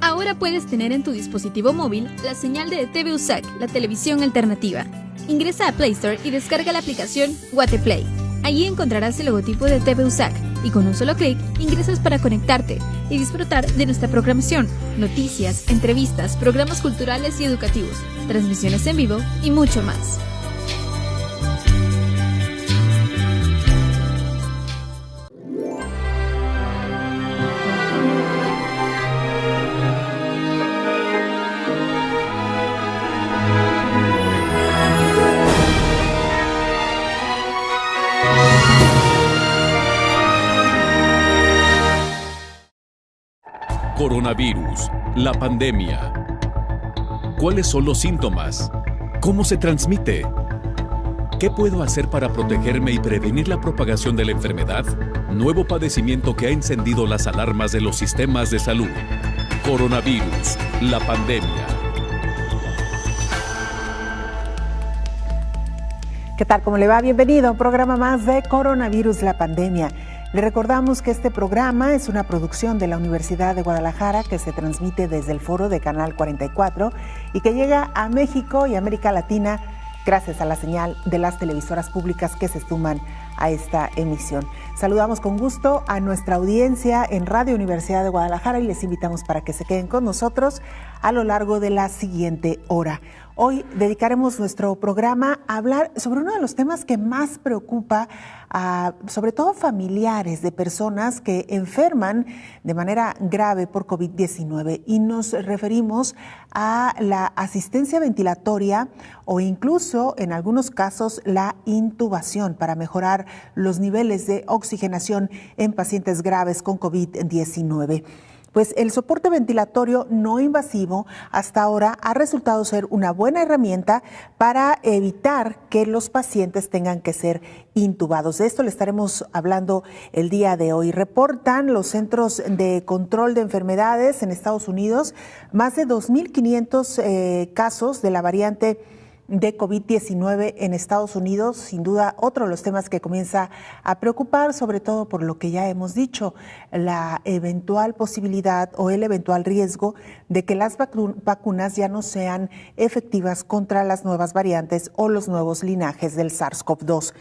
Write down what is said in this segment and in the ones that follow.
Ahora puedes tener en tu dispositivo móvil la señal de TV USAC, la televisión alternativa. Ingresa a Play Store y descarga la aplicación Guateplay. Allí encontrarás el logotipo de TV USAC y con un solo clic ingresas para conectarte y disfrutar de nuestra programación, noticias, entrevistas, programas culturales y educativos, transmisiones en vivo y mucho más. Coronavirus, la pandemia. ¿Cuáles son los síntomas? ¿Cómo se transmite? ¿Qué puedo hacer para protegerme y prevenir la propagación de la enfermedad? Nuevo padecimiento que ha encendido las alarmas de los sistemas de salud. Coronavirus, la pandemia. ¿Qué tal? ¿Cómo le va? Bienvenido a un programa más de Coronavirus, la pandemia. Le recordamos que este programa es una producción de la Universidad de Guadalajara que se transmite desde el foro de Canal 44 y que llega a México y América Latina gracias a la señal de las televisoras públicas que se suman a esta emisión. Saludamos con gusto a nuestra audiencia en Radio Universidad de Guadalajara y les invitamos para que se queden con nosotros a lo largo de la siguiente hora. Hoy dedicaremos nuestro programa a hablar sobre uno de los temas que más preocupa a, sobre todo, familiares de personas que enferman de manera grave por COVID-19 y nos referimos a la asistencia ventilatoria o incluso, en algunos casos, la intubación para mejorar los niveles de oxigenación en pacientes graves con COVID-19. Pues el soporte ventilatorio no invasivo hasta ahora ha resultado ser una buena herramienta para evitar que los pacientes tengan que ser intubados. De esto le estaremos hablando el día de hoy. Reportan los Centros de Control de Enfermedades en Estados Unidos más de 2.500 casos de la variante de COVID-19 en Estados Unidos, sin duda otro de los temas que comienza a preocupar, sobre todo por lo que ya hemos dicho, la eventual posibilidad o el eventual riesgo de que las vacunas ya no sean efectivas contra las nuevas variantes o los nuevos linajes del SARS-CoV-2.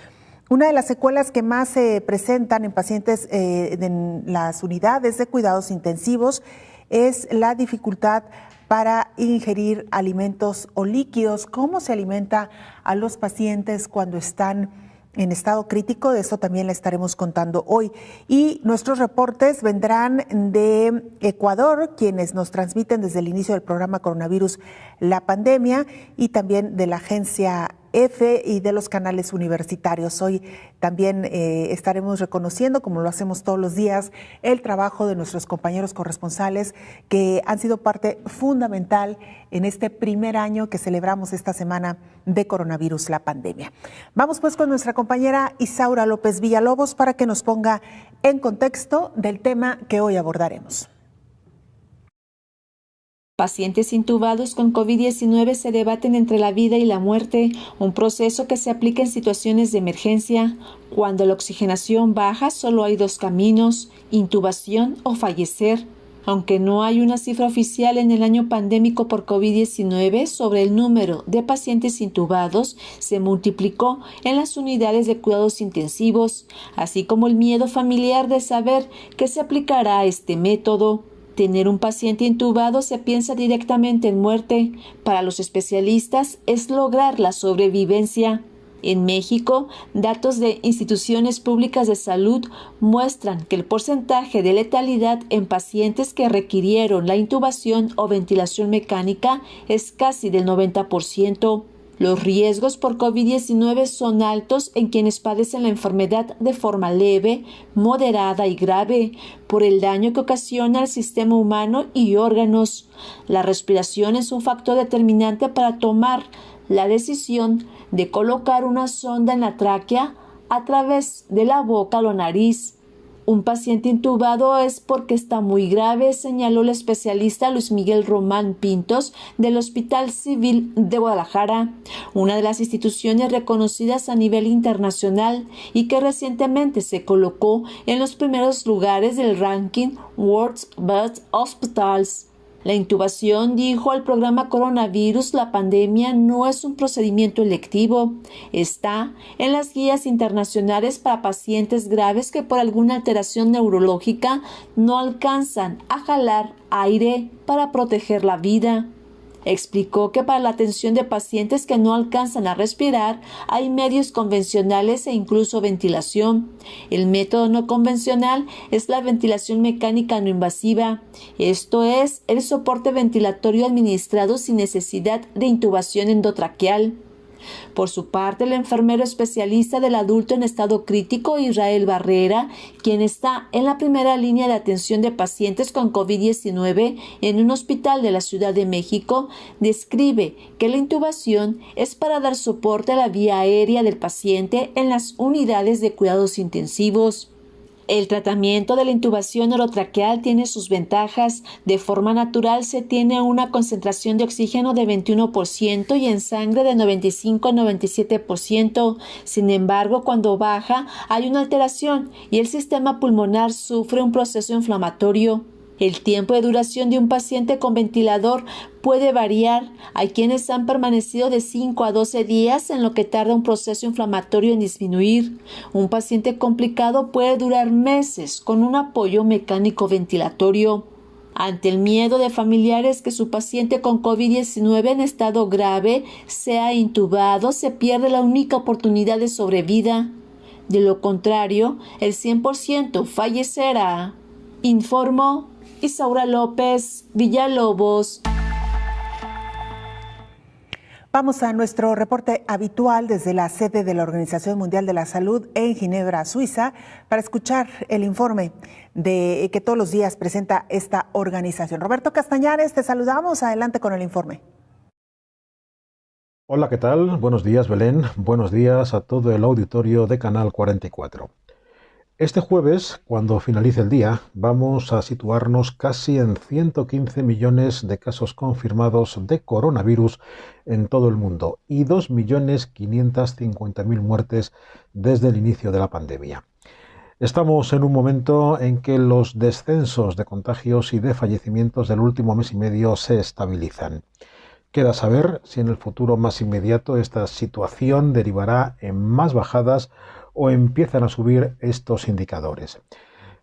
Una de las secuelas que más se presentan en pacientes en las unidades de cuidados intensivos es la dificultad para ingerir alimentos o líquidos. ¿Cómo se alimenta a los pacientes cuando están en estado crítico? De eso también le estaremos contando hoy. Y nuestros reportes vendrán de Ecuador, quienes nos transmiten desde el inicio del programa Coronavirus, la pandemia, y también de la agencia EFE y de los canales universitarios. Hoy también estaremos reconociendo, como lo hacemos todos los días, el trabajo de nuestros compañeros corresponsales que han sido parte fundamental en este primer año que celebramos esta semana de Coronavirus, la pandemia. Vamos pues con nuestra compañera Isaura López Villalobos para que nos ponga en contexto del tema que hoy abordaremos. Pacientes intubados con COVID-19 se debaten entre la vida y la muerte, un proceso que se aplica en situaciones de emergencia. Cuando la oxigenación baja, solo hay dos caminos: intubación o fallecer. Aunque no hay una cifra oficial en el año pandémico por COVID-19 sobre el número de pacientes intubados, se multiplicó en las unidades de cuidados intensivos, así como el miedo familiar de saber que se aplicará este método. Tener un paciente intubado se piensa directamente en muerte. Para los especialistas es lograr la sobrevivencia. En México, datos de instituciones públicas de salud muestran que el porcentaje de letalidad en pacientes que requirieron la intubación o ventilación mecánica es casi del 90%. Los riesgos por COVID-19 son altos en quienes padecen la enfermedad de forma leve, moderada y grave, por el daño que ocasiona al sistema humano y órganos. La respiración es un factor determinante para tomar la decisión de colocar una sonda en la tráquea a través de la boca o la nariz. Un paciente intubado es porque está muy grave, señaló el especialista Luis Miguel Román Pintos del Hospital Civil de Guadalajara, una de las instituciones reconocidas a nivel internacional y que recientemente se colocó en los primeros lugares del ranking World's Best Hospitals. La intubación, dijo al programa Coronavirus la Pandemia, no es un procedimiento electivo. Está en las guías internacionales para pacientes graves que por alguna alteración neurológica no alcanzan a jalar aire para proteger la vida. Explicó que para la atención de pacientes que no alcanzan a respirar hay medios convencionales e incluso ventilación. El método no convencional es la ventilación mecánica no invasiva. Esto es el soporte ventilatorio administrado sin necesidad de intubación endotraqueal. Por su parte, el enfermero especialista del adulto en estado crítico, Israel Barrera, quien está en la primera línea de atención de pacientes con COVID-19 en un hospital de la Ciudad de México, describe que la intubación es para dar soporte a la vía aérea del paciente en las unidades de cuidados intensivos. El tratamiento de la intubación orotraqueal tiene sus ventajas. De forma natural se tiene una concentración de oxígeno de 21% y en sangre de 95 a 97%. Sin embargo, cuando baja hay una alteración y el sistema pulmonar sufre un proceso inflamatorio. El tiempo de duración de un paciente con ventilador puede variar. Hay quienes han permanecido de 5 a 12 días en lo que tarda un proceso inflamatorio en disminuir. Un paciente complicado puede durar meses con un apoyo mecánico ventilatorio. Ante el miedo de familiares que su paciente con COVID-19 en estado grave sea intubado, se pierde la única oportunidad de sobrevida. De lo contrario, el 100% fallecerá. Informó Isaura López Villalobos. Vamos a nuestro reporte habitual desde la sede de la Organización Mundial de la Salud en Ginebra, Suiza, para escuchar el informe que todos los días presenta esta organización. Roberto Castañares, te saludamos. Adelante con el informe. Hola, ¿qué tal? Buenos días, Belén. Buenos días a todo el auditorio de Canal 44. Este jueves, cuando finalice el día, vamos a situarnos casi en 115 millones de casos confirmados de coronavirus en todo el mundo y 2.550.000 muertes desde el inicio de la pandemia. Estamos en un momento en que los descensos de contagios y de fallecimientos del último mes y medio se estabilizan. Queda saber si en el futuro más inmediato esta situación derivará en más bajadas o empiezan a subir estos indicadores.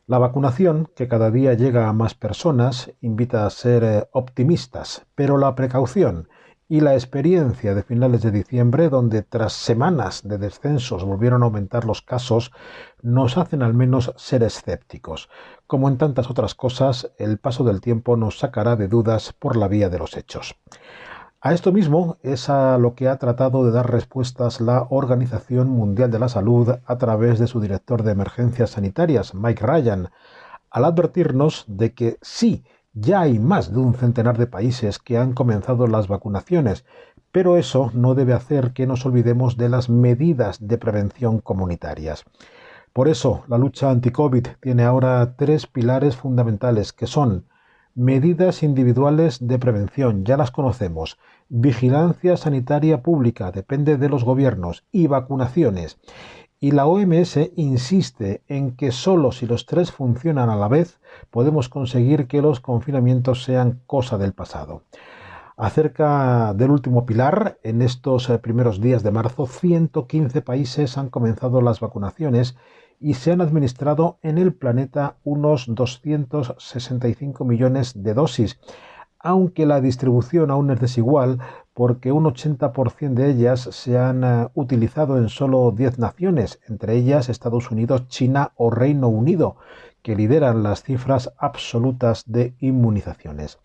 La vacunación, que cada día llega a más personas, invita a ser optimistas, pero la precaución y la experiencia de finales de diciembre, donde tras semanas de descensos volvieron a aumentar los casos, nos hacen al menos ser escépticos. Como en tantas otras cosas, el paso del tiempo nos sacará de dudas por la vía de los hechos. A esto mismo es a lo que ha tratado de dar respuestas la Organización Mundial de la Salud a través de su director de emergencias sanitarias, Mike Ryan, al advertirnos de que sí, ya hay más de un centenar de países que han comenzado las vacunaciones, pero eso no debe hacer que nos olvidemos de las medidas de prevención comunitarias. Por eso, la lucha anti-COVID tiene ahora 3 pilares fundamentales que son medidas individuales de prevención, ya las conocemos, vigilancia sanitaria pública, depende de los gobiernos, y vacunaciones. Y la OMS insiste en que solo si los 3 funcionan a la vez podemos conseguir que los confinamientos sean cosa del pasado. Acerca del último pilar, en estos primeros días de marzo, 115 países han comenzado las vacunaciones y se han administrado en el planeta unos 265 millones de dosis, aunque la distribución aún es desigual porque un 80% de ellas se han utilizado en solo 10 naciones, entre ellas Estados Unidos, China o Reino Unido, que lideran las cifras absolutas de inmunizaciones.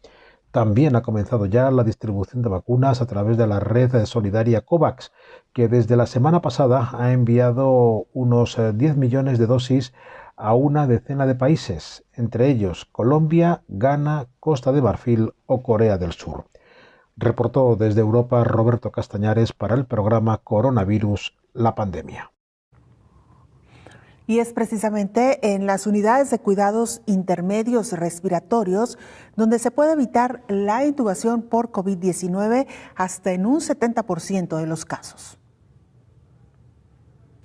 También ha comenzado ya la distribución de vacunas a través de la red solidaria COVAX, que desde la semana pasada ha enviado unos 10 millones de dosis a una decena de países, entre ellos Colombia, Ghana, Costa de Marfil o Corea del Sur. Reportó desde Europa Roberto Castañares para el programa Coronavirus, la pandemia. Y es precisamente en las unidades de cuidados intermedios respiratorios donde se puede evitar la intubación por COVID-19 hasta en un 70% de los casos.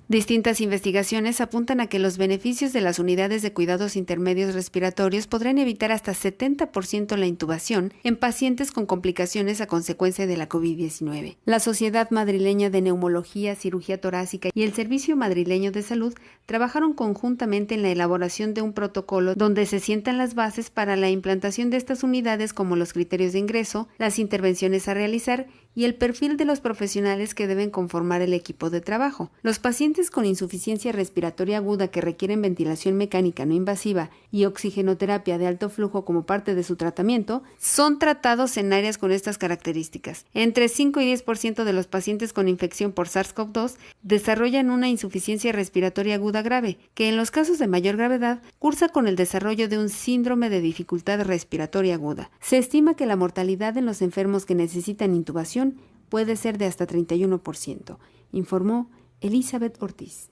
Distintas investigaciones apuntan a que los beneficios de las unidades de cuidados intermedios respiratorios podrán evitar hasta 70% la intubación en pacientes con complicaciones a consecuencia de la COVID-19. La Sociedad Madrileña de Neumología, Cirugía Torácica y el Servicio Madrileño de Salud trabajaron conjuntamente en la elaboración de un protocolo donde se sientan las bases para la implantación de estas unidades, como los criterios de ingreso, las intervenciones a realizar y el perfil de los profesionales que deben conformar el equipo de trabajo. Los pacientes con insuficiencia respiratoria aguda que requieren ventilación mecánica no invasiva y oxigenoterapia de alto flujo como parte de su tratamiento son tratados en áreas con estas características. Entre 5 y 10% de los pacientes con infección por SARS-CoV-2 desarrollan una insuficiencia respiratoria aguda grave, que en los casos de mayor gravedad cursa con el desarrollo de un síndrome de dificultad respiratoria aguda. Se estima que la mortalidad en los enfermos que necesitan intubación puede ser de hasta 31%, informó Elizabeth Ortiz.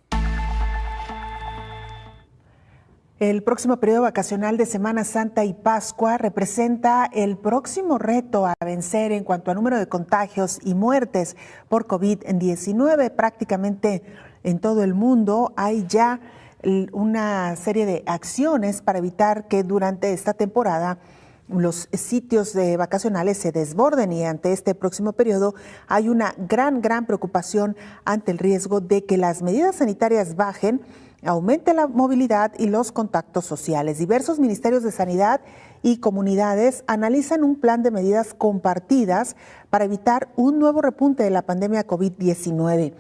El próximo periodo vacacional de Semana Santa y Pascua representa el próximo reto a vencer en cuanto a número de contagios y muertes por COVID-19. Prácticamente en todo el mundo hay ya una serie de acciones para evitar que durante esta temporada los sitios vacacionales se desborden, y ante este próximo periodo hay una gran preocupación ante el riesgo de que las medidas sanitarias bajen, aumente la movilidad y los contactos sociales. Diversos ministerios de Sanidad y comunidades analizan un plan de medidas compartidas para evitar un nuevo repunte de la pandemia COVID-19.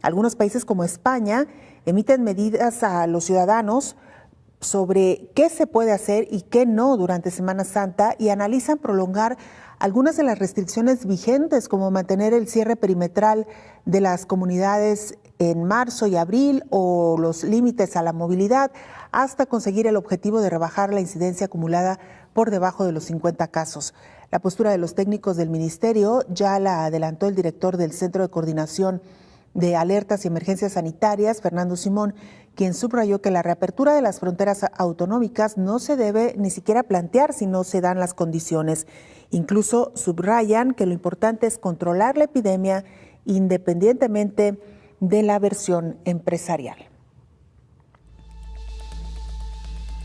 Algunos países como España emiten medidas a los ciudadanos sobre qué se puede hacer y qué no durante Semana Santa, y analizan prolongar algunas de las restricciones vigentes, como mantener el cierre perimetral de las comunidades en marzo y abril o los límites a la movilidad, hasta conseguir el objetivo de rebajar la incidencia acumulada por debajo de los 50 casos. La postura de los técnicos del ministerio ya la adelantó el director del Centro de Coordinación de Alertas y Emergencias Sanitarias, Fernando Simón, quien subrayó que la reapertura de las fronteras autonómicas no se debe ni siquiera plantear si no se dan las condiciones. Incluso subrayan que lo importante es controlar la epidemia independientemente de la versión empresarial.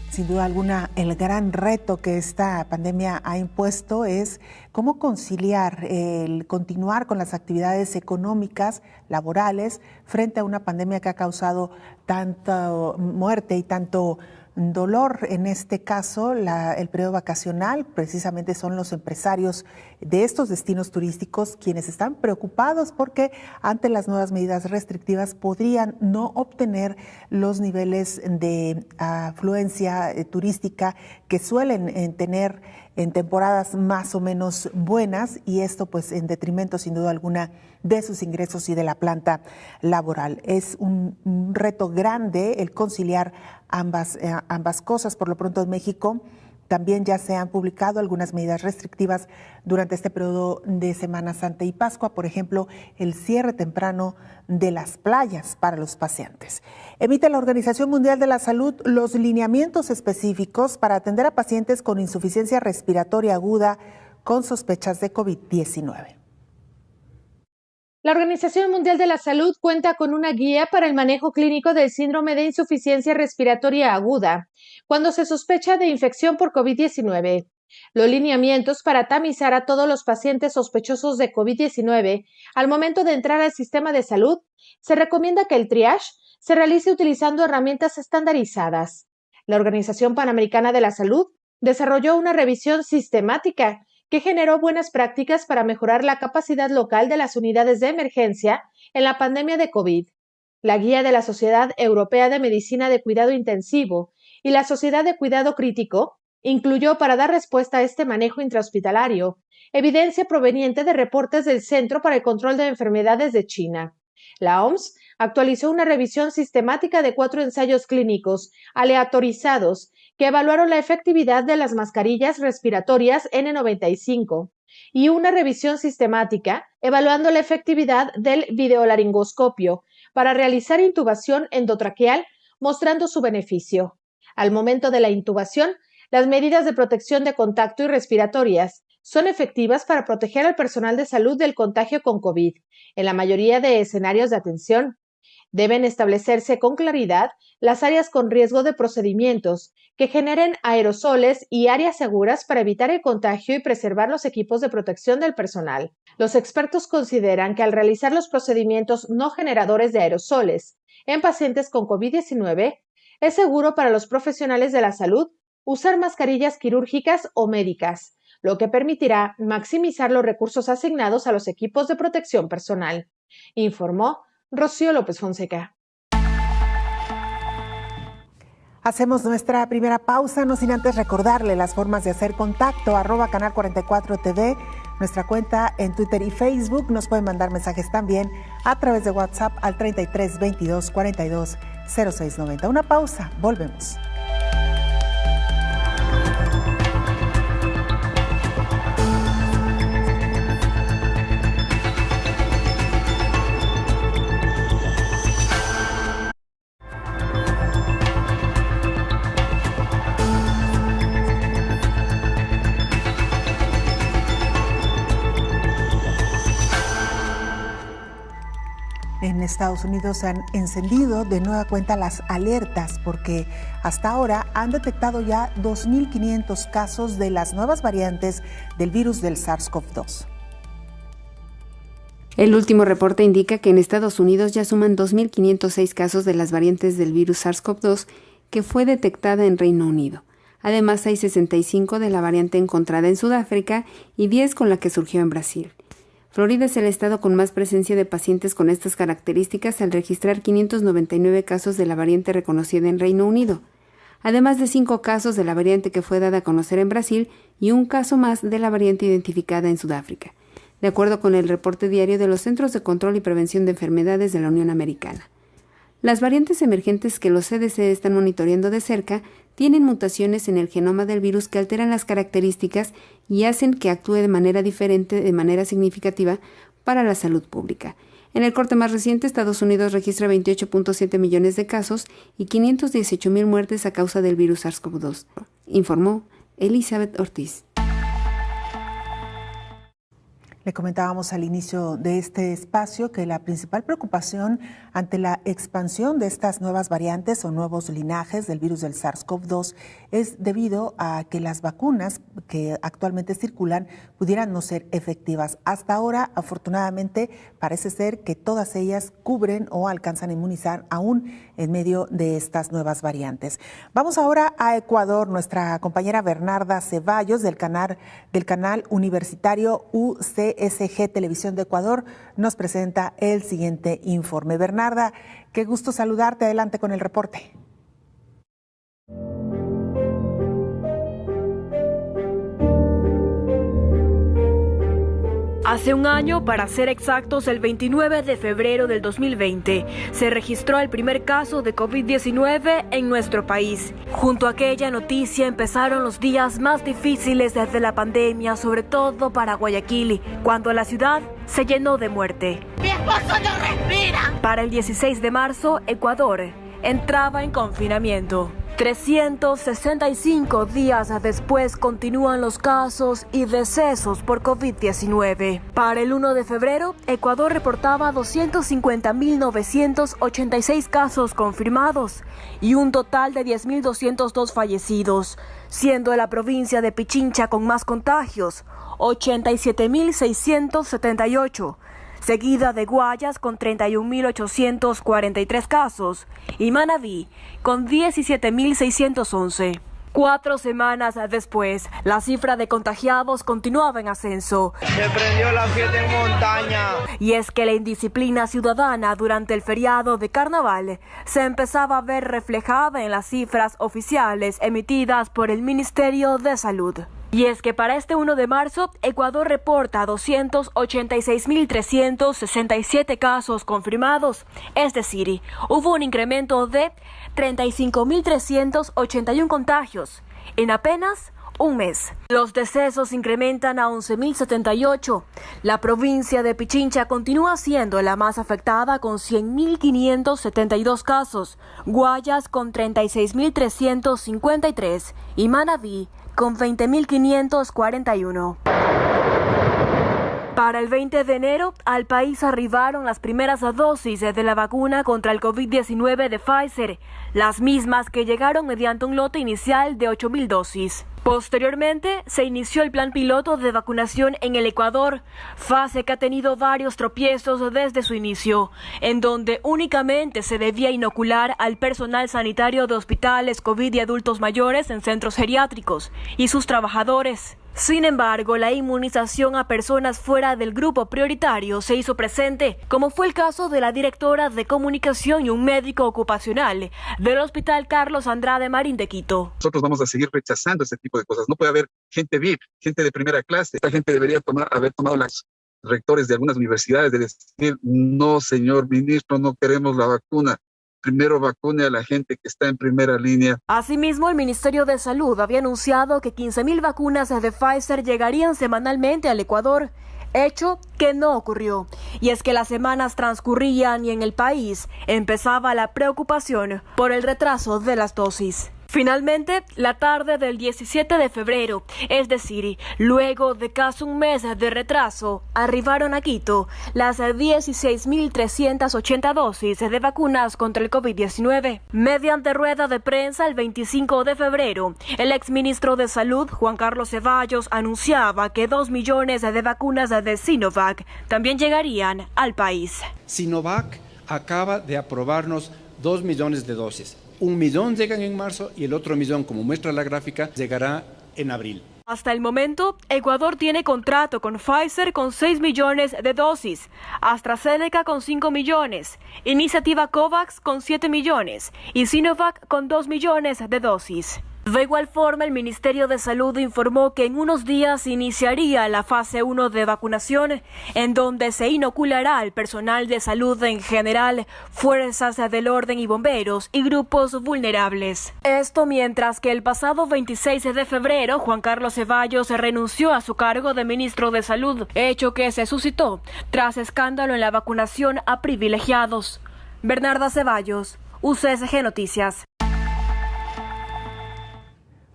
Sin duda alguna, el gran reto que esta pandemia ha impuesto es cómo conciliar el continuar con las actividades económicas, laborales, frente a una pandemia que ha causado tanta muerte y tanto dolor. En este caso, el periodo vacacional, precisamente son los empresarios de estos destinos turísticos quienes están preocupados porque ante las nuevas medidas restrictivas podrían no obtener los niveles de afluencia turística que suelen tener en temporadas más o menos buenas, y esto pues en detrimento sin duda alguna de sus ingresos y de la planta laboral. Es un reto grande el conciliar ambas cosas. Por lo pronto en México también ya se han publicado algunas medidas restrictivas durante este periodo de Semana Santa y Pascua, por ejemplo, el cierre temprano de las playas para los paseantes. Emite la Organización Mundial de la Salud los lineamientos específicos para atender a pacientes con insuficiencia respiratoria aguda con sospechas de COVID-19. La Organización Mundial de la Salud cuenta con una guía para el manejo clínico del síndrome de insuficiencia respiratoria aguda cuando se sospecha de infección por COVID-19. Los lineamientos para tamizar a todos los pacientes sospechosos de COVID-19 al momento de entrar al sistema de salud, se recomienda que el triage se realice utilizando herramientas estandarizadas. La Organización Panamericana de la Salud desarrolló una revisión sistemática que generó buenas prácticas para mejorar la capacidad local de las unidades de emergencia en la pandemia de COVID. La guía de la Sociedad Europea de Medicina de Cuidado Intensivo y la Sociedad de Cuidado Crítico incluyó, para dar respuesta a este manejo intrahospitalario, evidencia proveniente de reportes del Centro para el Control de Enfermedades de China. La OMS actualizó una revisión sistemática de 4 ensayos clínicos aleatorizados que evaluaron la efectividad de las mascarillas respiratorias N95 y una revisión sistemática evaluando la efectividad del videolaringoscopio para realizar intubación endotraqueal, mostrando su beneficio. Al momento de la intubación, las medidas de protección de contacto y respiratorias son efectivas para proteger al personal de salud del contagio con COVID en la mayoría de escenarios de atención. Deben establecerse con claridad las áreas con riesgo de procedimientos que generen aerosoles y áreas seguras para evitar el contagio y preservar los equipos de protección del personal. Los expertos consideran que al realizar los procedimientos no generadores de aerosoles en pacientes con COVID-19, es seguro para los profesionales de la salud usar mascarillas quirúrgicas o médicas, lo que permitirá maximizar los recursos asignados a los equipos de protección personal, informó Rocío López Fonseca. Hacemos nuestra primera pausa, no sin antes recordarle las formas de hacer contacto, @Canal 44 TV, nuestra cuenta en Twitter y Facebook. Nos pueden mandar mensajes también a través de WhatsApp al 33 22 42 06 90. Una pausa, volvemos. En Estados Unidos se han encendido de nueva cuenta las alertas porque hasta ahora han detectado ya 2.500 casos de las nuevas variantes del virus del SARS-CoV-2. El último reporte indica que en Estados Unidos ya suman 2.506 casos de las variantes del virus SARS-CoV-2 que fue detectada en Reino Unido. Además, hay 65 de la variante encontrada en Sudáfrica y 10 con la que surgió en Brasil. Florida es el estado con más presencia de pacientes con estas características al registrar 599 casos de la variante reconocida en Reino Unido, además de 5 casos de la variante que fue dada a conocer en Brasil y un caso más de la variante identificada en Sudáfrica, de acuerdo con el reporte diario de los Centros de Control y Prevención de Enfermedades de la Unión Americana. Las variantes emergentes que los CDC están monitoreando de cerca tienen mutaciones en el genoma del virus que alteran las características y hacen que actúe de manera diferente de manera significativa para la salud pública. En el corte más reciente, Estados Unidos registra 28.7 millones de casos y 518,000 muertes a causa del virus SARS-CoV-2, informó Elizabeth Ortiz. Le comentábamos al inicio de este espacio que la principal preocupación ante la expansión de estas nuevas variantes o nuevos linajes del virus del SARS-CoV-2 es debido a que las vacunas que actualmente circulan pudieran no ser efectivas. Hasta ahora, afortunadamente, parece ser que todas ellas cubren o alcanzan a inmunizar aún en medio de estas nuevas variantes. Vamos ahora a Ecuador. Nuestra compañera Bernarda Ceballos del canal universitario UCSG Televisión de Ecuador nos presenta el siguiente informe. Bernarda, qué gusto saludarte. Adelante con el reporte. Hace un año, para ser exactos, el 29 de febrero del 2020, se registró el primer caso de COVID-19 en nuestro país. Junto a aquella noticia empezaron los días más difíciles desde la pandemia, sobre todo para Guayaquil, cuando la ciudad se llenó de muerte. ¡Mi esposo no respira! Para el 16 de marzo, Ecuador entraba en confinamiento. 365 días después continúan los casos y decesos por COVID-19. Para el 1 de febrero, Ecuador reportaba 250.986 casos confirmados y un total de 10.202 fallecidos, siendo la provincia de Pichincha con más contagios, 87.678. Seguida de Guayas con 31.843 casos y Manabí con 17.611. 4 semanas después, la cifra de contagiados continuaba en ascenso. Se prendió la fiesta en montaña. Y es que la indisciplina ciudadana durante el feriado de Carnaval se empezaba a ver reflejada en las cifras oficiales emitidas por el Ministerio de Salud. Y es que para este 1 de marzo, Ecuador reporta 286.367 casos confirmados, es decir, hubo un incremento de 35.381 contagios en apenas un mes. Los decesos incrementan a 11.078. La provincia de Pichincha continúa siendo la más afectada con 100.572 casos, Guayas con 36.353 y Manabí con 20.541. Para el 20 de enero, al país arribaron las primeras dosis de la vacuna contra el COVID-19 de Pfizer, las mismas que llegaron mediante un lote inicial de 8.000 dosis. Posteriormente, se inició el plan piloto de vacunación en el Ecuador, fase que ha tenido varios tropiezos desde su inicio, en donde únicamente se debía inocular al personal sanitario de hospitales COVID y adultos mayores en centros geriátricos y sus trabajadores. Sin embargo, la inmunización a personas fuera del grupo prioritario se hizo presente, como fue el caso de la directora de comunicación y un médico ocupacional del Hospital Carlos Andrade Marín de Quito. Nosotros vamos a seguir rechazando ese tipo de cosas. No puede haber gente VIP, gente de primera clase. Esta gente debería haber tomado los rectores de algunas universidades de decir, no, señor ministro, no queremos la vacuna. Primero vacune a la gente que está en primera línea. Asimismo, el Ministerio de Salud había anunciado que 15.000 vacunas de Pfizer llegarían semanalmente al Ecuador, hecho que no ocurrió. Y es que las semanas transcurrían y en el país empezaba la preocupación por el retraso de las dosis. Finalmente, la tarde del 17 de febrero, es decir, luego de casi un mes de retraso, arribaron a Quito las 16.380 dosis de vacunas contra el COVID-19. Mediante rueda de prensa el 25 de febrero, el exministro de Salud, Juan Carlos Ceballos, anunciaba que 2 millones de vacunas de Sinovac también llegarían al país. Sinovac acaba de aprobarnos 2 millones de dosis. 1 millón llegan en marzo y el otro millón, como muestra la gráfica, llegará en abril. Hasta el momento, Ecuador tiene contrato con Pfizer con 6 millones de dosis, AstraZeneca con 5 millones, Iniciativa COVAX con 7 millones y Sinovac con 2 millones de dosis. De igual forma, el Ministerio de Salud informó que en unos días iniciaría la fase 1 de vacunación, en donde se inoculará al personal de salud en general, fuerzas del orden y bomberos y grupos vulnerables. Esto mientras que el pasado 26 de febrero, Juan Carlos Ceballos renunció a su cargo de ministro de Salud, hecho que se suscitó tras escándalo en la vacunación a privilegiados. Bernarda Ceballos, UCSG Noticias.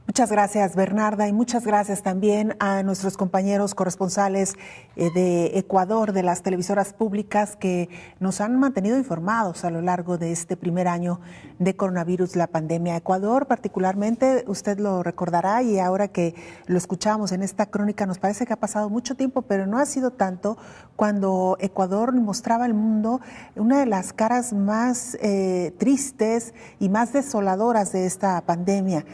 Muchas gracias, Bernarda, y muchas gracias también a nuestros compañeros corresponsales de Ecuador, de las televisoras públicas que nos han mantenido informados a lo largo de este primer año de coronavirus, la pandemia. Ecuador particularmente, usted lo recordará y ahora que lo escuchamos en esta crónica nos parece que ha pasado mucho tiempo, pero no ha sido tanto cuando Ecuador mostraba al mundo una de las caras más tristes y más desoladoras de esta pandemia.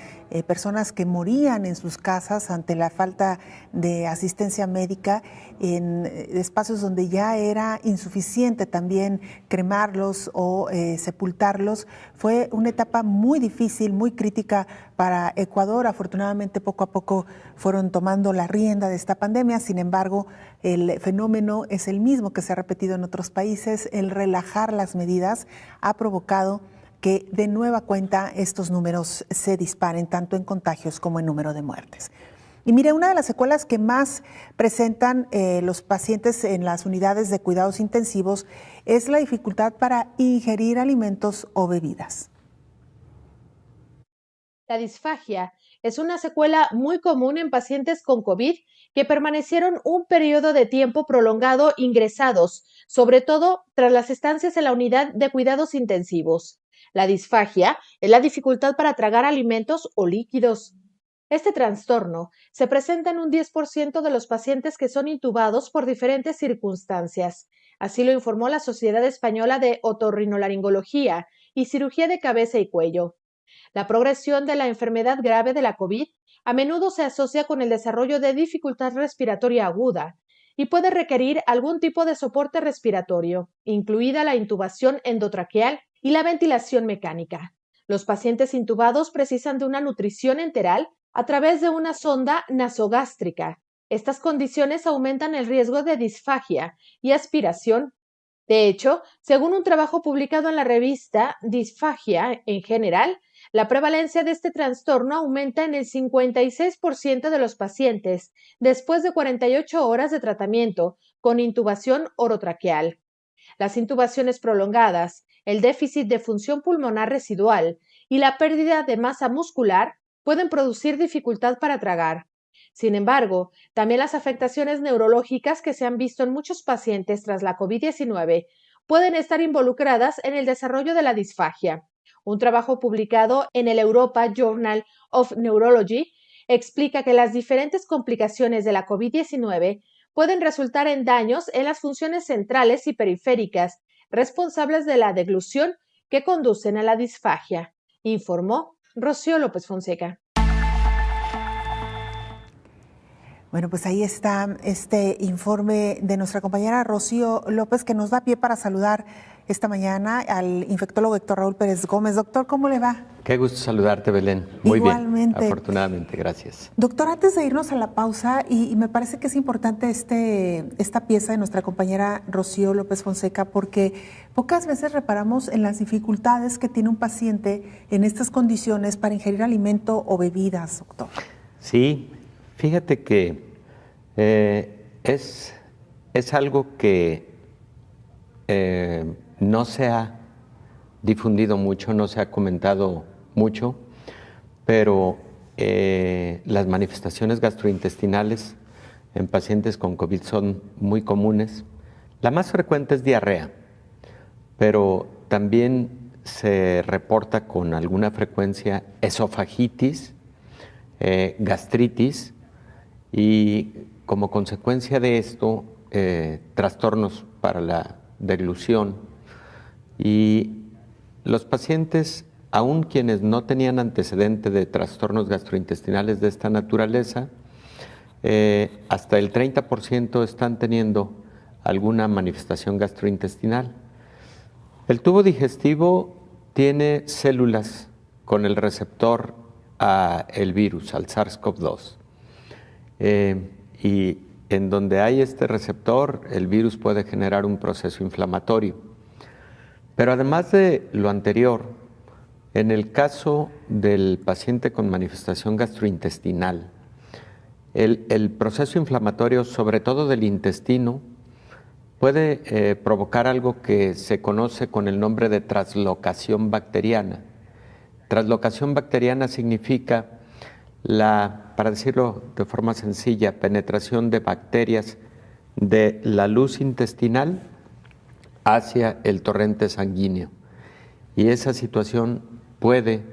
Personas que morían en sus casas ante la falta de asistencia médica en espacios donde ya era insuficiente también cremarlos o sepultarlos. Fue una etapa muy difícil, muy crítica para Ecuador. Afortunadamente, poco a poco fueron tomando la rienda de esta pandemia. Sin embargo, el fenómeno es el mismo que se ha repetido en otros países. El relajar las medidas ha provocado que de nueva cuenta estos números se disparen tanto en contagios como en número de muertes. Y mire, una de las secuelas que más presentan los pacientes en las unidades de cuidados intensivos es la dificultad para ingerir alimentos o bebidas. La disfagia es una secuela muy común en pacientes con COVID que permanecieron un periodo de tiempo prolongado ingresados, sobre todo tras las estancias en la unidad de cuidados intensivos. La disfagia es la dificultad para tragar alimentos o líquidos. Este trastorno se presenta en un 10% de los pacientes que son intubados por diferentes circunstancias. Así lo informó la Sociedad Española de Otorrinolaringología y Cirugía de Cabeza y Cuello. La progresión de la enfermedad grave de la COVID a menudo se asocia con el desarrollo de dificultad respiratoria aguda y puede requerir algún tipo de soporte respiratorio, incluida la intubación endotraqueal y la ventilación mecánica. Los pacientes intubados precisan de una nutrición enteral a través de una sonda nasogástrica. Estas condiciones aumentan el riesgo de disfagia y aspiración. De hecho, según un trabajo publicado en la revista Disfagia en general, la prevalencia de este trastorno aumenta en el 56% de los pacientes después de 48 horas de tratamiento con intubación orotraqueal. Las intubaciones prolongadas, el déficit de función pulmonar residual y la pérdida de masa muscular pueden producir dificultad para tragar. Sin embargo, también las afectaciones neurológicas que se han visto en muchos pacientes tras la COVID-19 pueden estar involucradas en el desarrollo de la disfagia. Un trabajo publicado en el Europa Journal of Neurology explica que las diferentes complicaciones de la COVID-19 pueden resultar en daños en las funciones centrales y periféricas responsables de la deglución que conducen a la disfagia, informó Rocío López Fonseca. Bueno, pues ahí está este informe de nuestra compañera Rocío López, que nos da pie para saludar esta mañana al infectólogo Héctor Raúl Pérez Gómez. Doctor, ¿cómo le va? Qué gusto saludarte, Belén. Muy Igualmente. bien, afortunadamente, gracias. Doctor, antes de irnos a la pausa, y me parece que es importante esta pieza de nuestra compañera Rocío López Fonseca, porque pocas veces reparamos en las dificultades que tiene un paciente en estas condiciones para ingerir alimento o bebidas, doctor. Sí, fíjate que es algo que no se ha difundido mucho, no se ha comentado mucho, pero las manifestaciones gastrointestinales en pacientes con COVID son muy comunes. La más frecuente es diarrea, pero también se reporta con alguna frecuencia esofagitis, gastritis y como consecuencia de esto trastornos para la deglución. Y los pacientes, aun quienes no tenían antecedente de trastornos gastrointestinales de esta naturaleza, hasta el 30% están teniendo alguna manifestación gastrointestinal. El tubo digestivo tiene células con el receptor al virus, al SARS-CoV-2. Y en donde hay este receptor, el virus puede generar un proceso inflamatorio. Pero además de lo anterior, en el caso del paciente con manifestación gastrointestinal, el proceso inflamatorio, sobre todo del intestino, puede provocar algo que se conoce con el nombre de traslocación bacteriana. Traslocación bacteriana significa para decirlo de forma sencilla, penetración de bacterias de la luz intestinal hacia el torrente sanguíneo. Y esa situación puede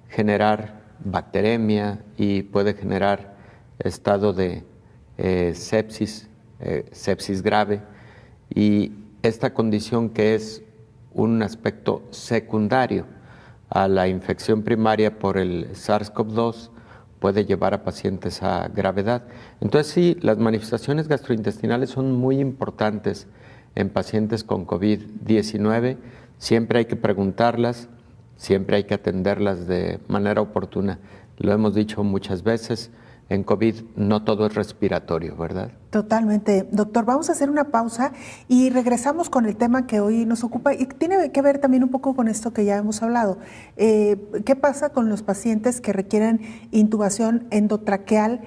generar bacteremia y puede generar estado de sepsis grave. Y esta condición, que es un aspecto secundario a la infección primaria por el SARS-CoV-2, puede llevar a pacientes a gravedad. Entonces sí, las manifestaciones gastrointestinales son muy importantes en pacientes con COVID-19. Siempre hay que preguntarlas, siempre hay que atenderlas de manera oportuna. Lo hemos dicho muchas veces, en COVID no todo es respiratorio, ¿verdad? Totalmente. Doctor, vamos a hacer una pausa y regresamos con el tema que hoy nos ocupa y tiene que ver también un poco con esto que ya hemos hablado. ¿Qué pasa con los pacientes que requieren intubación endotraqueal?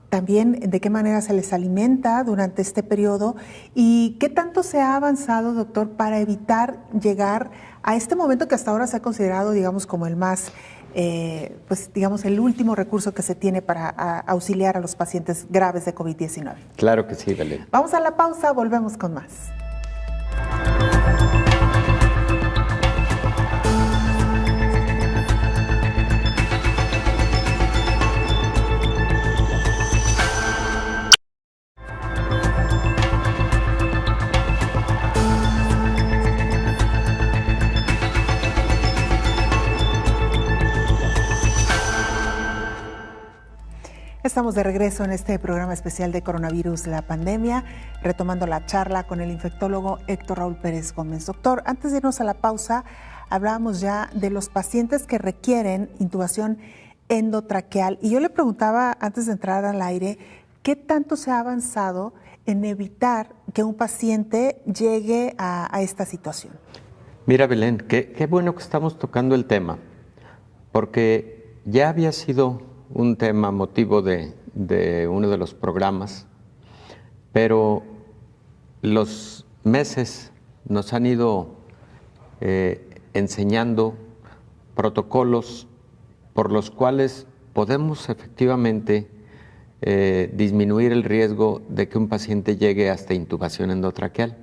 También, ¿de qué manera se les alimenta durante este periodo? ¿Y qué tanto se ha avanzado, doctor, para evitar llegar a este momento que hasta ahora se ha considerado, digamos, como el más... pues digamos el último recurso que se tiene para auxiliar a los pacientes graves de COVID-19? Claro que sí, Belén. Vamos a la pausa, volvemos con más. Estamos de regreso en este programa especial de coronavirus, la pandemia, retomando la charla con el infectólogo Héctor Raúl Pérez Gómez. Doctor, antes de irnos a la pausa, hablábamos ya de los pacientes que requieren intubación endotraqueal. Y yo le preguntaba, antes de entrar al aire, ¿qué tanto se ha avanzado en evitar que un paciente llegue a esta situación? Mira, Belén, qué bueno que estamos tocando el tema, porque ya había sido un tema motivo de uno de los programas, pero los meses nos han ido enseñando protocolos por los cuales podemos efectivamente disminuir el riesgo de que un paciente llegue hasta intubación endotraqueal.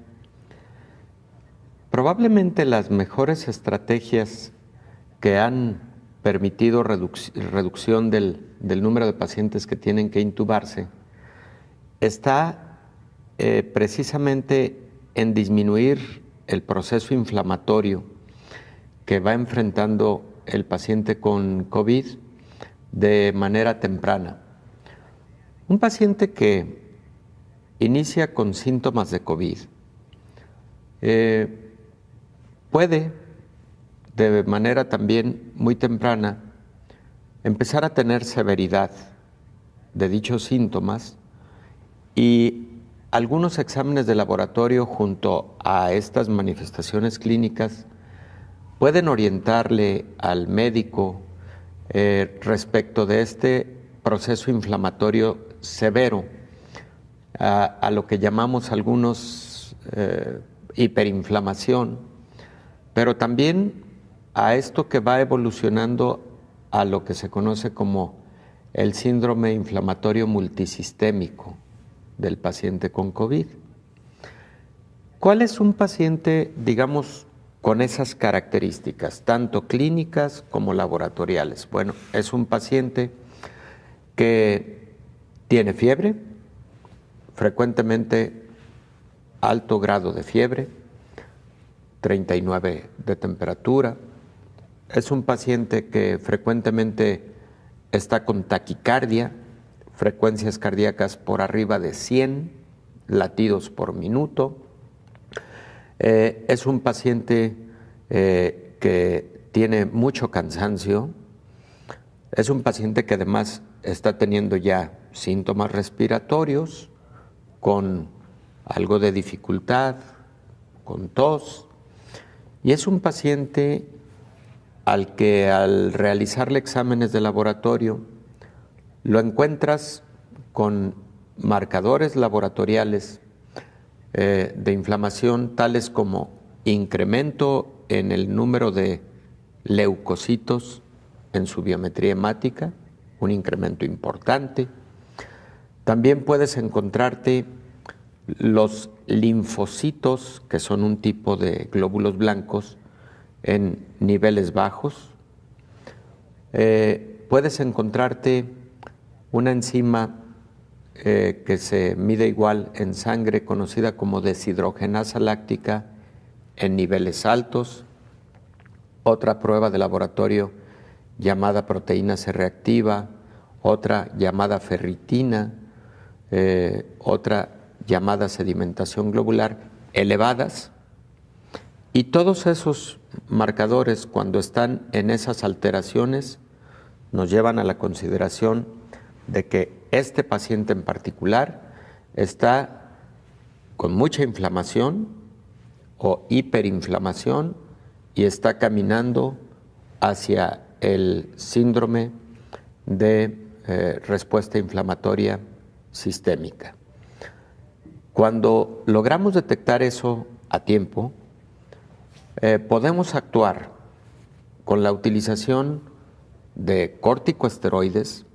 Probablemente las mejores estrategias que han permitido reducción del número de pacientes que tienen que intubarse está precisamente en disminuir el proceso inflamatorio que va enfrentando el paciente con COVID de manera temprana. Un paciente que inicia con síntomas de COVID puede, de manera también muy temprana, empezar a tener severidad de dichos síntomas, y algunos exámenes de laboratorio junto a estas manifestaciones clínicas pueden orientarle al médico respecto de este proceso inflamatorio severo, a lo que llamamos algunos hiperinflamación, pero también a esto que va evolucionando a lo que se conoce como el síndrome inflamatorio multisistémico del paciente con COVID. ¿Cuál es un paciente, digamos, con esas características, tanto clínicas como laboratoriales? Bueno, es un paciente que tiene fiebre, frecuentemente alto grado de fiebre, 39 de temperatura. Es un paciente que frecuentemente está con taquicardia, frecuencias cardíacas por arriba de 100 latidos por minuto. Es un paciente que tiene mucho cansancio. Es un paciente que además está teniendo ya síntomas respiratorios, con algo de dificultad, con tos. Y es un paciente al que al realizarle exámenes de laboratorio lo encuentras con marcadores laboratoriales de inflamación tales como incremento en el número de leucocitos en su biometría hemática, un incremento importante. También puedes encontrarte los linfocitos, que son un tipo de glóbulos blancos, en niveles bajos. Puedes encontrarte una enzima que se mide igual en sangre, conocida como deshidrogenasa láctica, en niveles altos. Otra prueba de laboratorio llamada proteína C reactiva, otra llamada ferritina, otra llamada sedimentación globular, elevadas. Y todos esos marcadores, cuando están en esas alteraciones, nos llevan a la consideración de que este paciente en particular está con mucha inflamación o hiperinflamación y está caminando hacia el síndrome de respuesta inflamatoria sistémica. Cuando logramos detectar eso a tiempo, podemos actuar con la utilización de corticosteroides,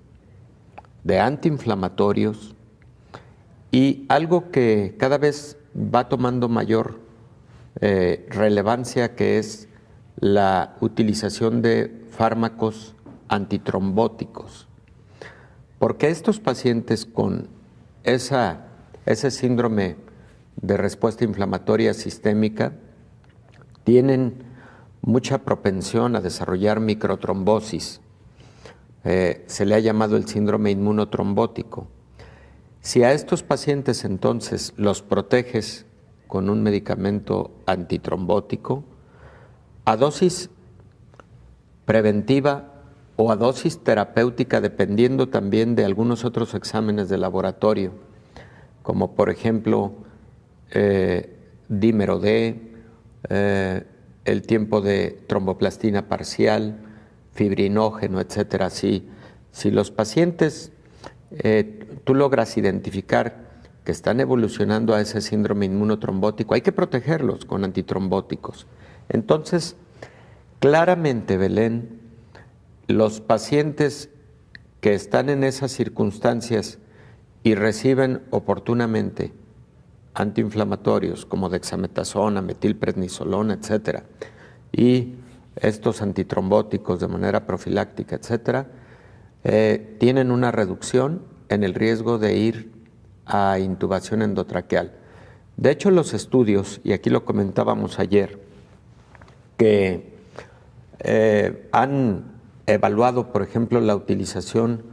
de antiinflamatorios y algo que cada vez va tomando mayor relevancia, que es la utilización de fármacos antitrombóticos. Porque estos pacientes con ese síndrome de respuesta inflamatoria sistémica tienen mucha propensión a desarrollar microtrombosis. Se le ha llamado el síndrome inmunotrombótico. Si a estos pacientes entonces los proteges con un medicamento antitrombótico, a dosis preventiva o a dosis terapéutica, dependiendo también de algunos otros exámenes de laboratorio, como por ejemplo dímero D, el tiempo de tromboplastina parcial, fibrinógeno, etcétera. Si los pacientes tú logras identificar que están evolucionando a ese síndrome inmunotrombótico, hay que protegerlos con antitrombóticos. Entonces, claramente, Belén, los pacientes que están en esas circunstancias y reciben oportunamente antiinflamatorios como dexametasona, metilprednisolona, etcétera, y estos antitrombóticos de manera profiláctica, etcétera, tienen una reducción en el riesgo de ir a intubación endotraqueal. De hecho, los estudios, y aquí lo comentábamos ayer, que han evaluado, por ejemplo, la utilización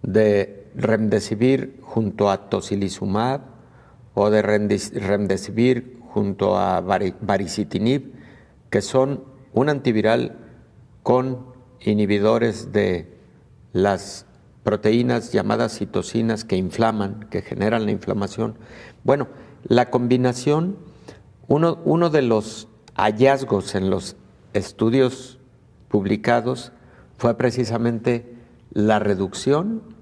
de remdesivir junto a tocilizumab o de remdesivir junto a baricitinib, que son un antiviral con inhibidores de las proteínas llamadas citocinas que inflaman, que generan la inflamación. Bueno, la combinación, uno de los hallazgos en los estudios publicados fue precisamente la reducción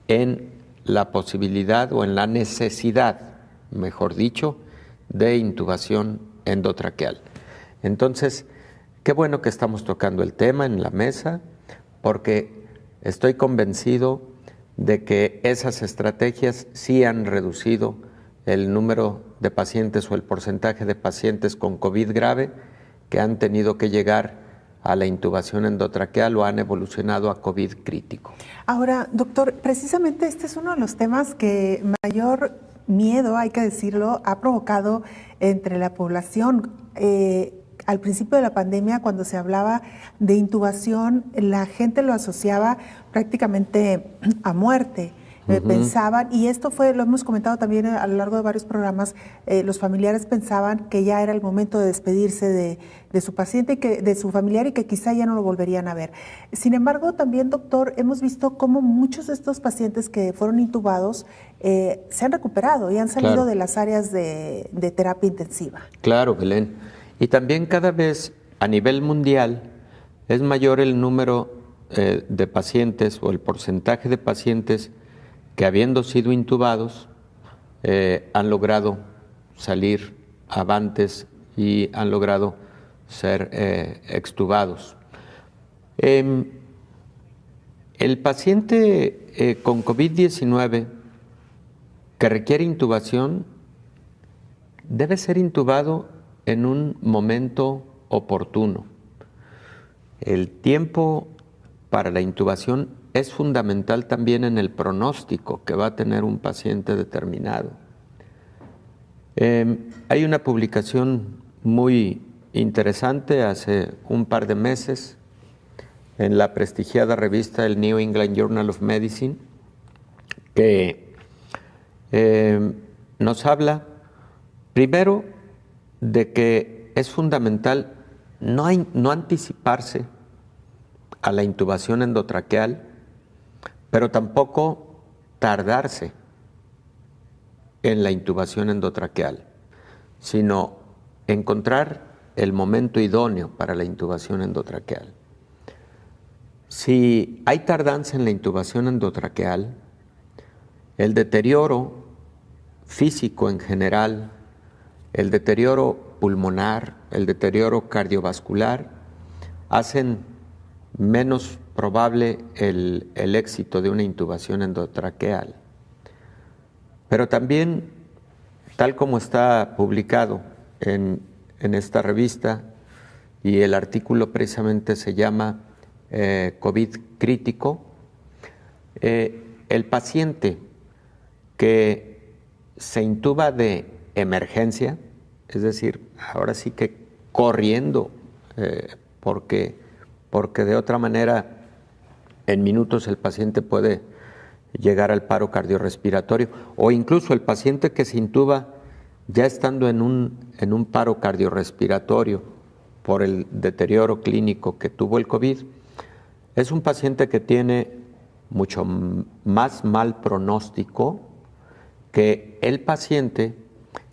en la posibilidad o en la necesidad, mejor dicho, de intubación endotraqueal. Entonces, qué bueno que estamos tocando el tema en la mesa, porque estoy convencido de que esas estrategias sí han reducido el número de pacientes o el porcentaje de pacientes con COVID grave que han tenido que llegar a la intubación endotraqueal o han evolucionado a COVID crítico. Ahora, doctor, precisamente este es uno de los temas que mayor miedo, hay que decirlo, ha provocado entre la población. Al principio de la pandemia, cuando se hablaba de intubación, la gente lo asociaba prácticamente a muerte. Pensaban, y esto lo hemos comentado también a lo largo de varios programas, los familiares pensaban que ya era el momento de despedirse de su paciente, de su familiar, y que quizá ya no lo volverían a ver. Sin embargo, también, doctor, hemos visto cómo muchos de estos pacientes que fueron intubados se han recuperado y han salido de las áreas de terapia intensiva. Claro, Belén. Y también cada vez a nivel mundial es mayor el número de pacientes o el porcentaje de pacientes que, habiendo sido intubados, han logrado salir avantes y han logrado ser extubados. El paciente con COVID-19 que requiere intubación debe ser intubado en un momento oportuno. El tiempo para la intubación es fundamental también en el pronóstico que va a tener un paciente determinado. Hay una publicación muy interesante hace un par de meses en la prestigiada revista el New England Journal of Medicine, que nos habla primero de que es fundamental no anticiparse a la intubación endotraqueal, pero tampoco tardarse en la intubación endotraqueal, sino encontrar el momento idóneo para la intubación endotraqueal. Si hay tardanza en la intubación endotraqueal, el deterioro físico en general, el deterioro pulmonar, el deterioro cardiovascular, hacen menos probable el éxito de una intubación endotraqueal. Pero también, tal como está publicado en esta revista, y el artículo precisamente se llama COVID crítico, el paciente que se intuba de emergencia, es decir, ahora sí que corriendo, porque de otra manera en minutos el paciente puede llegar al paro cardiorrespiratorio, o incluso el paciente que se intuba ya estando en un paro cardiorrespiratorio por el deterioro clínico que tuvo el COVID, es un paciente que tiene mucho más mal pronóstico que el paciente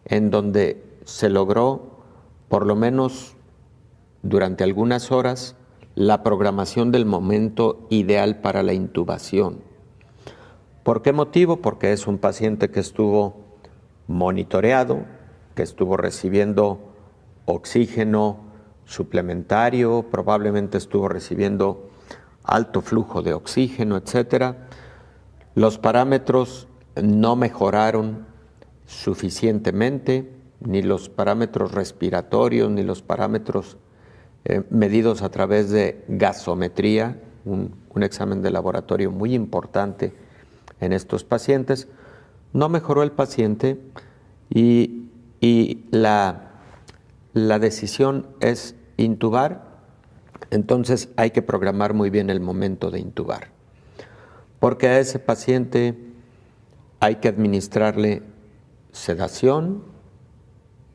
en donde se logró, por lo menos durante algunas horas, la programación del momento ideal para la intubación. ¿Por qué motivo? Porque es un paciente que estuvo monitoreado, que estuvo recibiendo oxígeno suplementario, probablemente estuvo recibiendo alto flujo de oxígeno, etcétera. Los parámetros no mejoraron suficientemente ni los parámetros respiratorios ni los parámetros medidos a través de gasometría, un examen de laboratorio muy importante en estos pacientes. No mejoró el paciente y la decisión es intubar. Entonces hay que programar muy bien el momento de intubar, porque a ese paciente hay que administrarle sedación,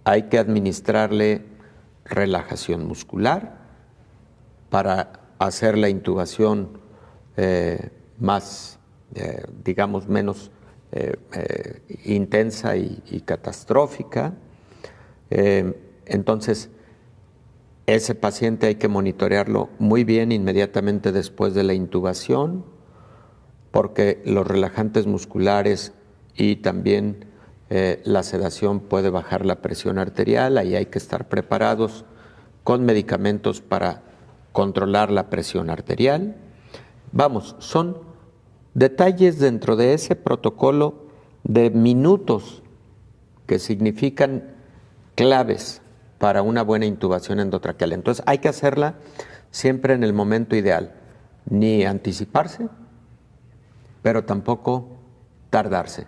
hay que administrarle relajación muscular para hacer la intubación más, digamos, menos intensa y catastrófica. Entonces, ese paciente hay que monitorearlo muy bien inmediatamente después de la intubación, porque los relajantes musculares y también la sedación puede bajar la presión arterial. Ahí hay que estar preparados con medicamentos para controlar la presión arterial. Vamos, son detalles dentro de ese protocolo de minutos que significan claves para una buena intubación endotraqueal. Entonces hay que hacerla siempre en el momento ideal, ni anticiparse, pero tampoco tardarse.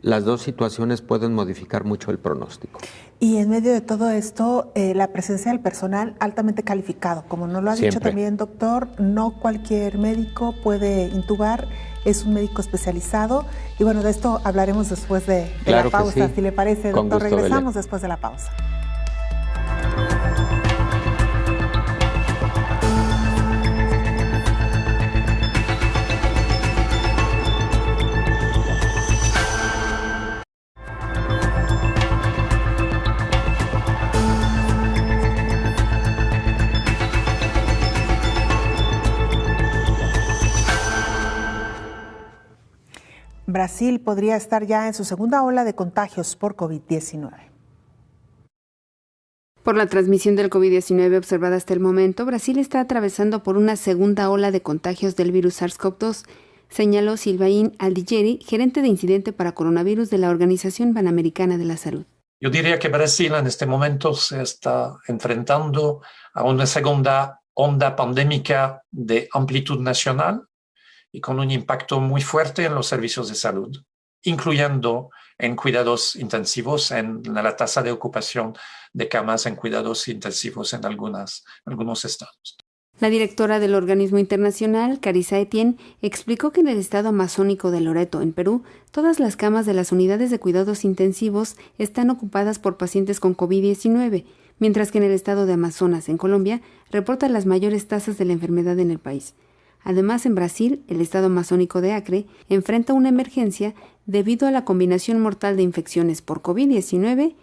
Las dos situaciones pueden modificar mucho el pronóstico. Y en medio de todo esto, la presencia del personal altamente calificado, como nos lo ha dicho también, doctor, no cualquier médico puede intubar, es un médico especializado. Y bueno, de esto hablaremos después de la pausa, si le parece, doctor. Regresamos después de la pausa. Brasil podría estar ya en su segunda ola de contagios por COVID-19. Por la transmisión del COVID-19 observada hasta el momento, Brasil está atravesando por una segunda ola de contagios del virus SARS-CoV-2, señaló Silvain Aldigeri, gerente de incidente para coronavirus de la Organización Panamericana de la Salud. Yo diría que Brasil en este momento se está enfrentando a una segunda onda pandémica de amplitud nacional y con un impacto muy fuerte en los servicios de salud, incluyendo en cuidados intensivos, en la tasa de ocupación de camas en cuidados intensivos en algunos estados. La directora del organismo internacional, Carissa Etienne, explicó que en el estado amazónico de Loreto, en Perú, todas las camas de las unidades de cuidados intensivos están ocupadas por pacientes con COVID-19, mientras que en el estado de Amazonas, en Colombia, reporta las mayores tasas de la enfermedad en el país. Además, en Brasil, el estado amazónico de Acre enfrenta una emergencia debido a la combinación mortal de infecciones por COVID-19,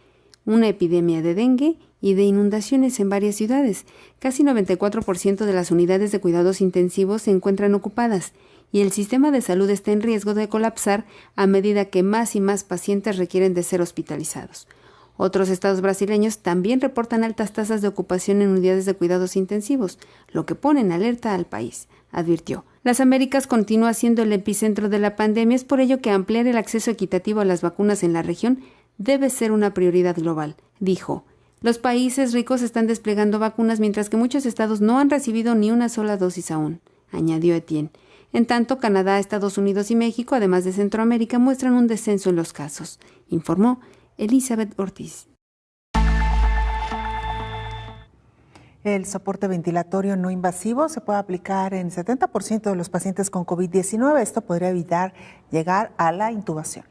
una epidemia de dengue y de inundaciones en varias ciudades. Casi 94% de las unidades de cuidados intensivos se encuentran ocupadas y el sistema de salud está en riesgo de colapsar a medida que más y más pacientes requieren de ser hospitalizados. Otros estados brasileños también reportan altas tasas de ocupación en unidades de cuidados intensivos, lo que pone en alerta al país, advirtió. Las Américas continúa siendo el epicentro de la pandemia, es por ello que ampliar el acceso equitativo a las vacunas en la región debe ser una prioridad global, dijo. Los países ricos están desplegando vacunas mientras que muchos estados no han recibido ni una sola dosis aún, añadió Etienne. En tanto, Canadá, Estados Unidos y México, además de Centroamérica, muestran un descenso en los casos, informó Elizabeth Ortiz. El soporte ventilatorio no invasivo se puede aplicar en 70% de los pacientes con COVID-19. Esto podría evitar llegar a la intubación.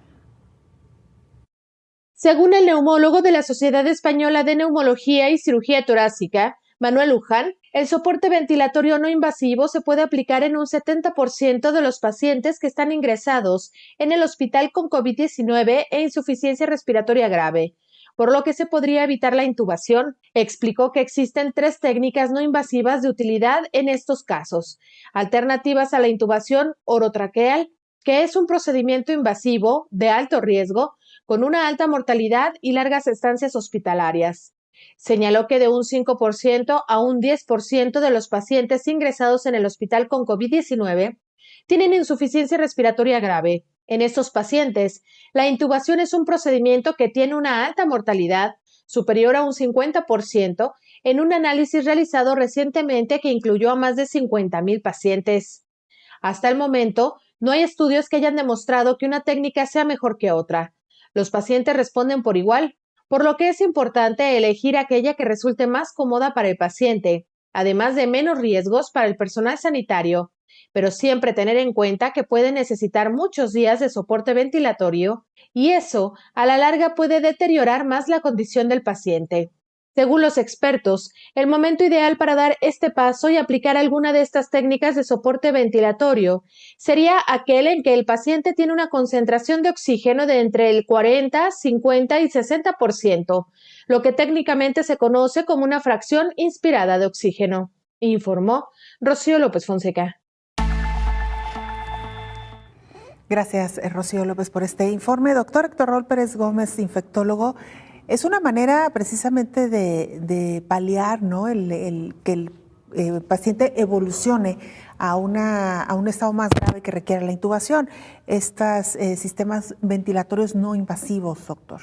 Según el neumólogo de la Sociedad Española de Neumología y Cirugía Torácica, Manuel Luján, el soporte ventilatorio no invasivo se puede aplicar en un 70% de los pacientes que están ingresados en el hospital con COVID-19 e insuficiencia respiratoria grave, por lo que se podría evitar la intubación. Explicó que existen 3 técnicas no invasivas de utilidad en estos casos, alternativas a la intubación orotraqueal, que es un procedimiento invasivo de alto riesgo, con una alta mortalidad y largas estancias hospitalarias. Señaló que de un 5% a un 10% de los pacientes ingresados en el hospital con COVID-19 tienen insuficiencia respiratoria grave. En estos pacientes, la intubación es un procedimiento que tiene una alta mortalidad, superior a un 50%, en un análisis realizado recientemente que incluyó a más de 50,000 pacientes. Hasta el momento, no hay estudios que hayan demostrado que una técnica sea mejor que otra. Los pacientes responden por igual, por lo que es importante elegir aquella que resulte más cómoda para el paciente, además de menos riesgos para el personal sanitario, pero siempre tener en cuenta que puede necesitar muchos días de soporte ventilatorio y eso, a la larga, puede deteriorar más la condición del paciente. Según los expertos, el momento ideal para dar este paso y aplicar alguna de estas técnicas de soporte ventilatorio sería aquel en que el paciente tiene una concentración de oxígeno de entre el 40, 50 y 60%, lo que técnicamente se conoce como una fracción inspirada de oxígeno, informó Rocío López Fonseca. Gracias, Rocío López, por este informe. Doctor Héctor Raúl Pérez Gómez, infectólogo. Es una manera precisamente de paliar, ¿no?, que el paciente evolucione a un estado más grave que requiere la intubación. Estos sistemas ventilatorios no invasivos, doctor.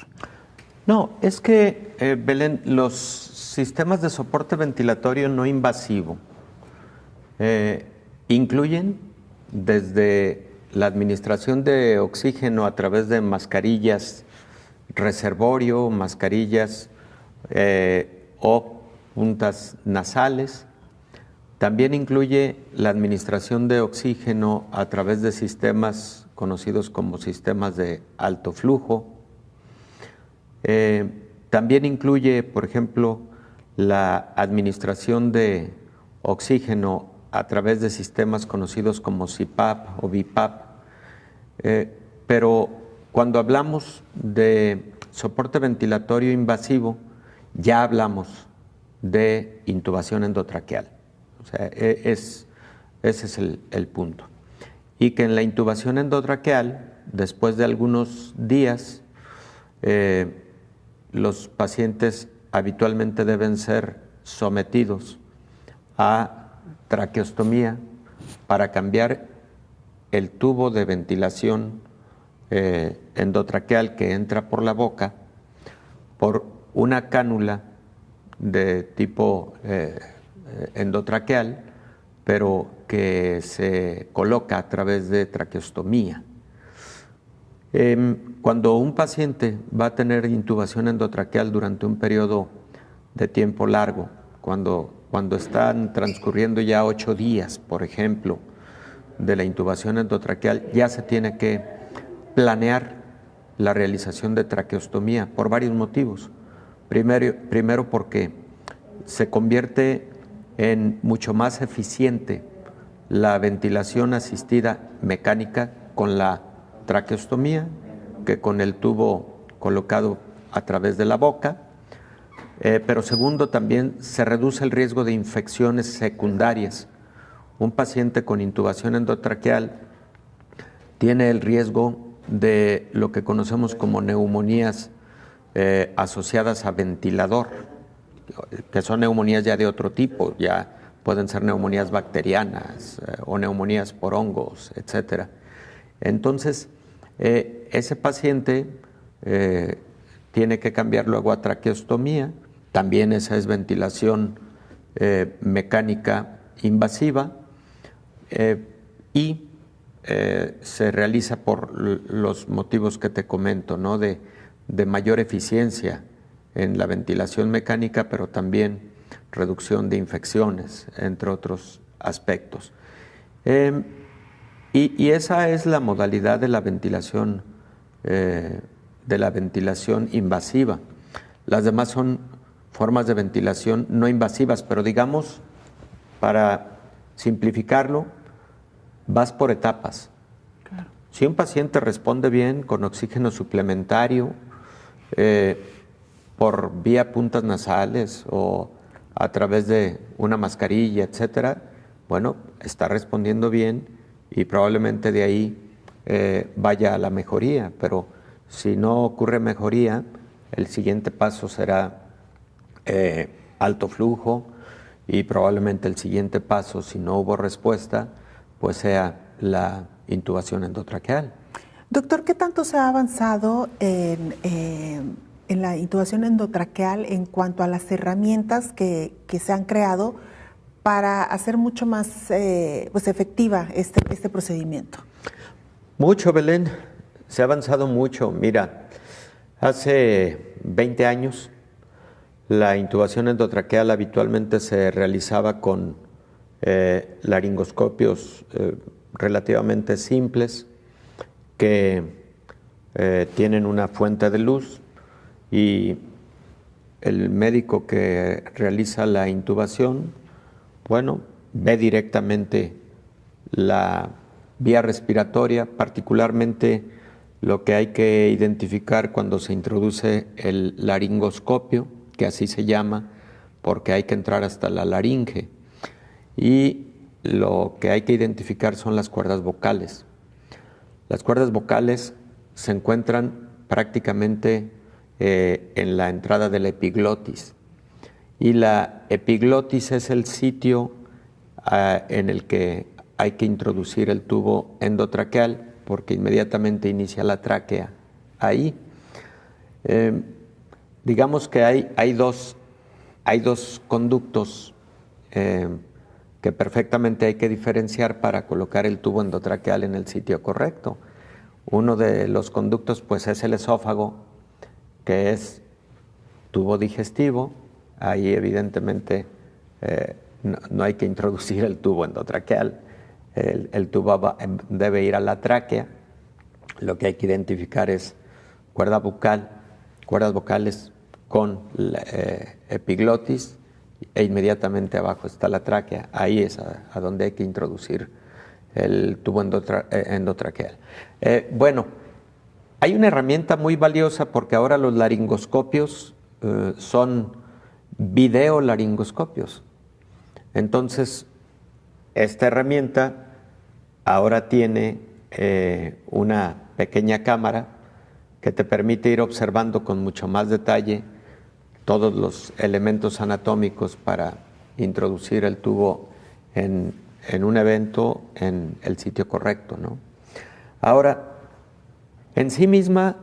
No, es que, Belén, los sistemas de soporte ventilatorio no invasivo incluyen desde la administración de oxígeno a través de mascarillas reservorio, mascarillas o puntas nasales. También incluye la administración de oxígeno a través de sistemas conocidos como sistemas de alto flujo. También incluye, por ejemplo, la administración de oxígeno a través de sistemas conocidos como CPAP o BiPAP. Pero cuando hablamos de soporte ventilatorio invasivo, ya hablamos de intubación endotraqueal. O sea, ese es el punto. Y que en la intubación endotraqueal, después de algunos días, los pacientes habitualmente deben ser sometidos a traqueostomía para cambiar el tubo de ventilación endotraqueal que entra por la boca por una cánula de tipo endotraqueal, pero que se coloca a través de traqueostomía. Cuando un paciente va a tener intubación endotraqueal durante un periodo de tiempo largo, cuando están transcurriendo ya 8 días, por ejemplo, de la intubación endotraqueal, ya se tiene que planear la realización de traqueostomía por varios motivos. Primero porque se convierte en mucho más eficiente la ventilación asistida mecánica con la traqueostomía que con el tubo colocado a través de la boca. Pero segundo, también se reduce el riesgo de infecciones secundarias. Un paciente con intubación endotraqueal tiene el riesgo de lo que conocemos como neumonías asociadas a ventilador, que son neumonías ya de otro tipo, ya pueden ser neumonías bacterianas o neumonías por hongos, etc. Entonces, ese paciente tiene que cambiar luego a traqueostomía. También esa es ventilación mecánica invasiva y se realiza por los motivos que te comento, ¿no? de mayor eficiencia en la ventilación mecánica, pero también reducción de infecciones, entre otros aspectos. Y esa es la modalidad de la ventilación invasiva. Las demás son formas de ventilación no invasivas, pero digamos, para simplificarlo, vas por etapas. Claro. Si un paciente responde bien con oxígeno suplementario, por vía puntas nasales o a través de una mascarilla, etcétera, bueno, está respondiendo bien y probablemente de ahí vaya a la mejoría, pero si no ocurre mejoría, el siguiente paso será alto flujo y probablemente el siguiente paso, si no hubo respuesta, pues sea la intubación endotraqueal. Doctor, ¿qué tanto se ha avanzado en la intubación endotraqueal en cuanto a las herramientas que se han creado para hacer mucho más efectiva este procedimiento? Mucho, Belén. Se ha avanzado mucho. Mira, hace 20 años la intubación endotraqueal habitualmente se realizaba con laringoscopios relativamente simples que tienen una fuente de luz y el médico que realiza la intubación, bueno, ve directamente la vía respiratoria, particularmente lo que hay que identificar cuando se introduce el laringoscopio, que así se llama, porque hay que entrar hasta la laringe. Y lo que hay que identificar son las cuerdas vocales. Las cuerdas vocales se encuentran prácticamente en la entrada de la epiglotis. Y la epiglotis es el sitio en el que hay que introducir el tubo endotraqueal, porque inmediatamente inicia la tráquea ahí. Digamos que hay dos conductos que perfectamente hay que diferenciar para colocar el tubo endotraqueal en el sitio correcto. Uno de los conductos pues es el esófago, que es tubo digestivo. Ahí evidentemente no hay que introducir el tubo endotraqueal. El tubo debe ir a la tráquea. Lo que hay que identificar es cuerdas vocales con epiglotis, e inmediatamente abajo está la tráquea. Ahí es a donde hay que introducir el tubo endotraqueal. Bueno, hay una herramienta muy valiosa porque ahora los laringoscopios son videolaringoscopios. Entonces, esta herramienta ahora tiene una pequeña cámara que te permite ir observando con mucho más detalle todos los elementos anatómicos para introducir el tubo en un evento en el sitio correcto, ¿no? Ahora, en sí misma,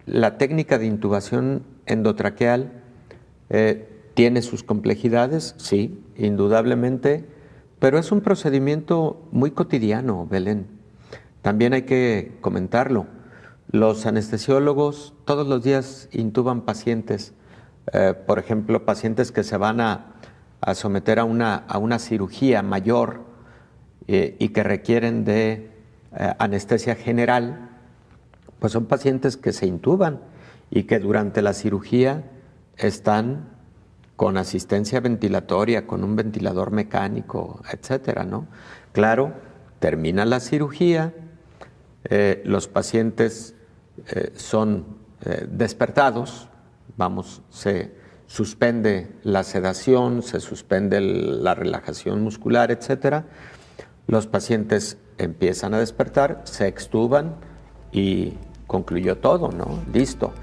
la técnica de intubación endotraqueal tiene sus complejidades, sí, indudablemente, pero es un procedimiento muy cotidiano, Belén. También hay que comentarlo. Los anestesiólogos todos los días intuban pacientes, por ejemplo, pacientes que se van a someter a una cirugía mayor y que requieren de anestesia general, pues son pacientes que se intuban y que durante la cirugía están con asistencia ventilatoria, con un ventilador mecánico, etcétera, ¿no? Claro, termina la cirugía, los pacientes son despertados, se suspende la sedación, se suspende la relajación muscular, etcétera. Los pacientes empiezan a despertar, se extuban y concluyó todo, ¿no? Listo.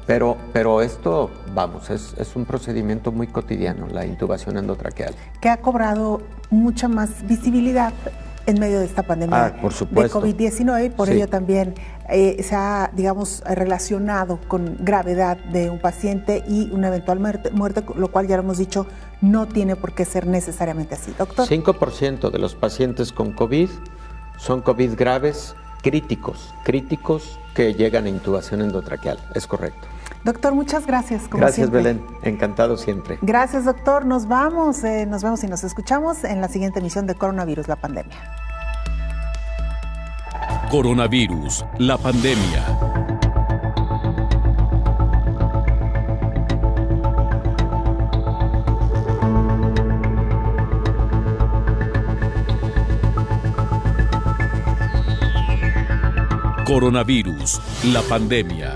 Pero esto, es un procedimiento muy cotidiano, la intubación endotraqueal. Que ha cobrado mucha más visibilidad en medio de esta pandemia por supuesto, de COVID-19 y por ello también se ha, digamos, relacionado con gravedad de un paciente y una eventual muerte, lo cual ya lo hemos dicho, no tiene por qué ser necesariamente así. Doctor. 5% de los pacientes con COVID son COVID graves, críticos que llegan a intubación endotraqueal. Es correcto. Doctor, muchas gracias. Gracias, siempre. Belén. Encantado siempre. Gracias, doctor. Nos vemos y nos escuchamos en la siguiente emisión de Coronavirus, la pandemia. Coronavirus, la pandemia. Coronavirus, la pandemia.